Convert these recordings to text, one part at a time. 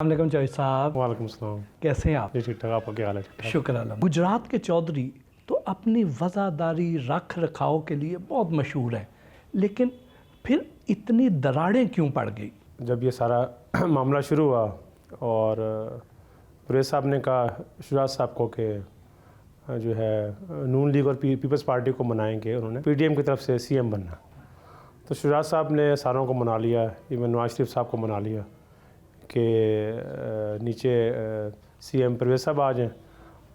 السلام علیکم چودھری صاحب. وعلیکم السلام. کیسے ہیں آپ؟ جی ٹھیک ٹھاک. آپ کا کیا حال ہے؟ شکر اللہ. گجرات کے چودھری تو اپنی وفاداری رکھ رکھاؤ کے لیے بہت مشہور ہیں، لیکن پھر اتنی دراڑیں کیوں پڑ گئی؟ جب یہ سارا معاملہ شروع ہوا اور پریس صاحب نے کہا شجاعت صاحب کو کہ جو ہے نون لیگ اور پیپلز پارٹی کو منائیں گے، انہوں نے پی ڈی ایم کی طرف سے سی ایم بننا، تو شجاعت صاحب نے ساروں کو منا لیا، ایون نواز شریف صاحب کو منا لیا کہ نیچے سی ایم پرویز صاحب آ جائیں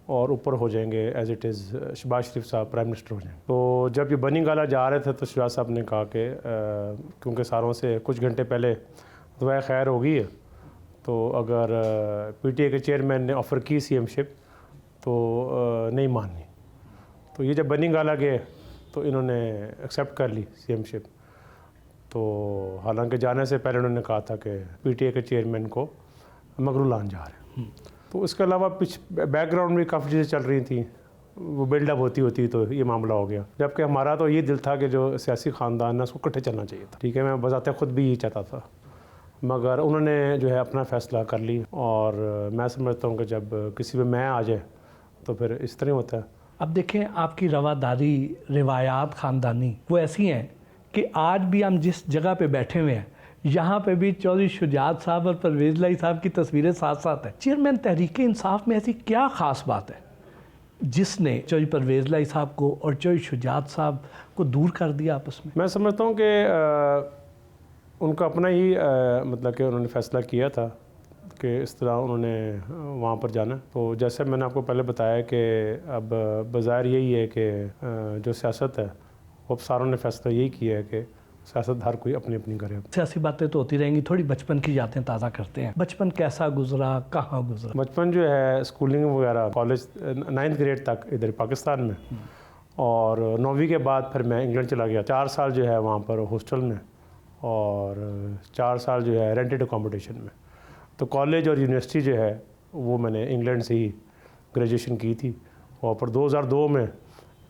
اور اوپر ہو جائیں گے ایز اٹ از شہباز شریف صاحب پرائم منسٹر ہو جائیں. تو جب یہ بنی گالا جا رہے تھے تو شجاعت صاحب نے کہا کہ کیونکہ ساروں سے کچھ گھنٹے پہلے دعائے خیر ہو گئی ہے، تو اگر پی ٹی اے کے چیئرمین نے آفر کی سی ایم شپ تو نہیں ماننی. تو یہ جب بنی گالا گئے تو انہوں نے ایکسیپٹ کر لی سی ایم شپ. تو حالانکہ جانے سے پہلے انہوں نے کہا تھا کہ پی ٹی اے کے چیئرمین کو مغرور لان جا رہے ہیں. تو اس کے علاوہ بیک گراؤنڈ میں کافی چیزیں چل رہی تھیں، وہ بلڈ اپ ہوتی تو یہ معاملہ ہو گیا. جبکہ ہمارا تو یہ دل تھا کہ جو سیاسی خاندان ہے اس کو اکٹھے چلنا چاہیے تھا. ٹھیک ہے، میں بذات خود بھی یہ چاہتا تھا، مگر انہوں نے جو ہے اپنا فیصلہ کر لی. اور میں سمجھتا ہوں کہ جب کسی میں آ جائے تو پھر اس طرح ہوتا ہے. اب دیکھیں، آپ کی رواداری روایات خاندانی وہ ایسی ہیں کہ آج بھی ہم جس جگہ پہ بیٹھے ہوئے ہیں یہاں پہ بھی چودھری شجاعت صاحب اور پرویز لائی صاحب کی تصویریں ساتھ ساتھ ہیں. چیئرمین تحریک انصاف میں ایسی کیا خاص بات ہے جس نے چودھری پرویز لائی صاحب کو اور چودھری شجاعت صاحب کو دور کر دیا آپس میں؟ میں سمجھتا ہوں کہ ان کا اپنا ہی مطلب کہ انہوں نے فیصلہ کیا تھا کہ اس طرح انہوں نے وہاں پر جانا. تو جیسے میں نے آپ کو پہلے بتایا کہ اب بظاہر یہی ہے کہ جو سیاست ہے وہ اب ساروں نے فیصلہ یہی کیا ہے کہ سیاست ہر کوئی اپنی اپنی کرے. سیاسی باتیں تو ہوتی رہیں گی، تھوڑی بچپن کی یادیں تازہ کرتے ہیں. بچپن کیسا گزرا، کہاں گزرا؟ بچپن جو ہے اسکولنگ وغیرہ کالج 9th گریڈ تک ادھر پاکستان میں، اور 9ویں کے بعد پھر میں انگلینڈ چلا گیا. 4 سال جو ہے وہاں پر ہاسٹل میں اور 4 سال جو ہے رینٹڈ اکاموڈیشن میں. تو کالج اور یونیورسٹی جو ہے وہ میں نے انگلینڈ سے ہی گریجویشن کی تھی. اور پھر 2002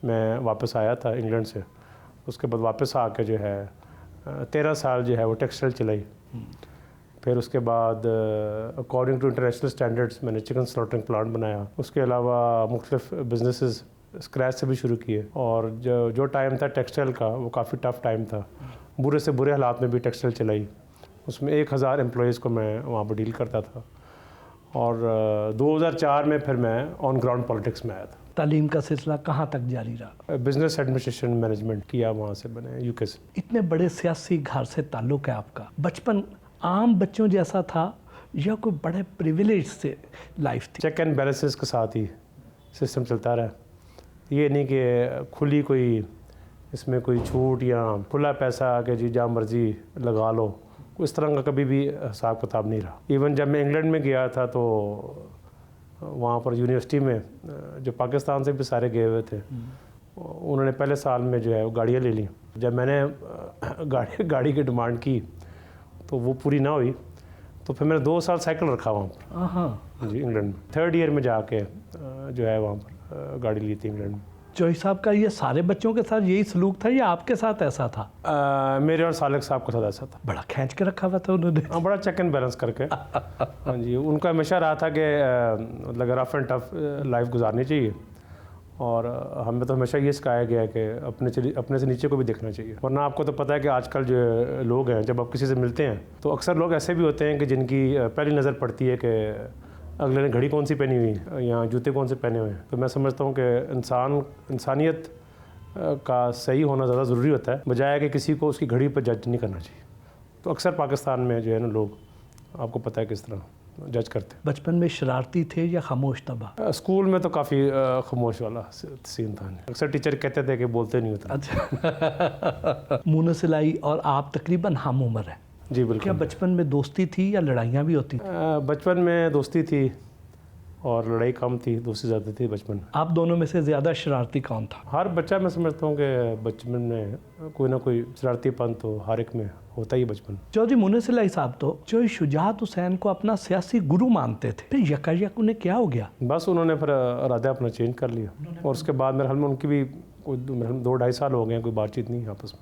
میں واپس آیا تھا انگلینڈ سے. اس کے بعد واپس آ کے جو ہے 13 سال جو ہے وہ ٹیکسٹائل چلائی. پھر اس کے بعد اکارڈنگ ٹو انٹرنیشنل اسٹینڈرڈس میں نے چکن سلاٹرنگ پلانٹ بنایا. اس کے علاوہ مختلف بزنسز اسکریچ سے بھی شروع کیے. اور جو ٹائم تھا ٹیکسٹائل کا وہ کافی ٹف ٹائم تھا. برے سے برے حالات میں بھی ٹیکسٹائل چلائی. اس میں 1000 امپلائیز کو میں وہاں پہ ڈیل کرتا تھا. اور 2004 میں پھر میں آن گراؤنڈ پالیٹکس میں آیا تھا. تعلیم کا سلسلہ کہاں تک جاری رہا؟ بزنس ایڈمنسٹریشن مینجمنٹ کیا وہاں سے میں نے UK سے. اتنے بڑے سیاسی گھر سے تعلق ہے آپ کا. بچپن عام بچوں جیسا تھا یا کوئی بڑے پریویلیج سے لائف تھی؟ چیک اینڈ بیلنسز کے ساتھ ہی سسٹم چلتا رہا. یہ نہیں کہ کھلی کوئی اس میں کوئی چھوٹ یا کھلا پیسہ کہ جی جہاں مرضی لگا لو، اس طرح کا کبھی بھی حساب کتاب نہیں رہا. ایون جب میں انگلینڈ میں گیا تھا تو وہاں پر یونیورسٹی میں جو پاکستان سے بھی سارے گئے ہوئے تھے، انہوں نے پہلے سال میں جو ہے وہ گاڑیاں لے لیں. جب میں نے گاڑی کی ڈیمانڈ کی تو وہ پوری نہ ہوئی، تو پھر میں نے 2 سال سائیکل رکھا وہاں پر. جی انگلینڈ میں 3rd ایئر میں جا کے جو ہے وہاں پر گاڑی لی تھی انگلینڈ میں. چودھری صاحب کا یہ سارے بچوں کے ساتھ یہی سلوک تھا یا آپ کے ساتھ ایسا تھا؟ میرے اور سالک صاحب کے ساتھ ایسا تھا. بڑا کھینچ کے رکھا ہوا تھا انہوں نے. ہاں، بڑا چیک اینڈ بیلنس کر کے. ہاں جی، ان کا ہمیشہ رہا تھا کہ مطلب رف اینڈ ٹف لائف گزارنی چاہیے. اور ہمیں تو ہمیشہ یہ سکھایا گیا ہے کہ اپنے سے نیچے کو بھی دیکھنا چاہیے. ورنہ آپ کو تو پتہ ہے کہ آج کل جو لوگ ہیں جب آپ کسی سے ملتے ہیں تو اکثر لوگ ایسے بھی ہوتے ہیں کہ جن کی پہلی نظر پڑتی ہے کہ اگلے نے گھڑی کون سی پہنی ہوئی ہے یا جوتے کون سے پہنے ہوئے ہیں. تو میں سمجھتا ہوں کہ انسانیت کا صحیح ہونا زیادہ ضروری ہوتا ہے، بجائے کہ کسی کو اس کی گھڑی پہ جج نہیں کرنا چاہیے. تو اکثر پاکستان میں جو ہے نا لوگ، آپ کو پتہ ہے کس طرح جج کرتے ہیں. بچپن میں شرارتی تھے یا خاموش طبع؟ اسکول میں تو کافی خاموش والا سین تھا. اکثر ٹیچر کہتے تھے کہ بولتے نہیں ہوتا. اچھا. منہ سلائی اور آپ تقریباً ہم عمر ہیں. جی بالکل. کیا بچپن میں دوستی تھی یا لڑائیاں بھی ہوتی تھیں؟ بچپن میں دوستی تھی اور لڑائی کم تھی، دوستی زیادہ تھی بچپن میں. آپ دونوں میں سے زیادہ شرارتی کون تھا؟ ہر بچہ میں سمجھتا ہوں کہ بچپن میں کوئی نہ کوئی شرارتی پن تو ہر ایک میں ہوتا ہی بچپن. چودھری منصف لائی صاحب تو چودھری شجاعت حسین کو اپنا سیاسی گرو مانتے تھے، پھر یک انہیں کیا ہو گیا؟ بس انہوں نے پھر ارادہ اپنا چینج کر لیا. اور اس کے بعد میرے حال میں ان کی بھی کوئی 2-2.5 سال ہو گئے ہیں، کوئی بات چیت نہیں آپس میں.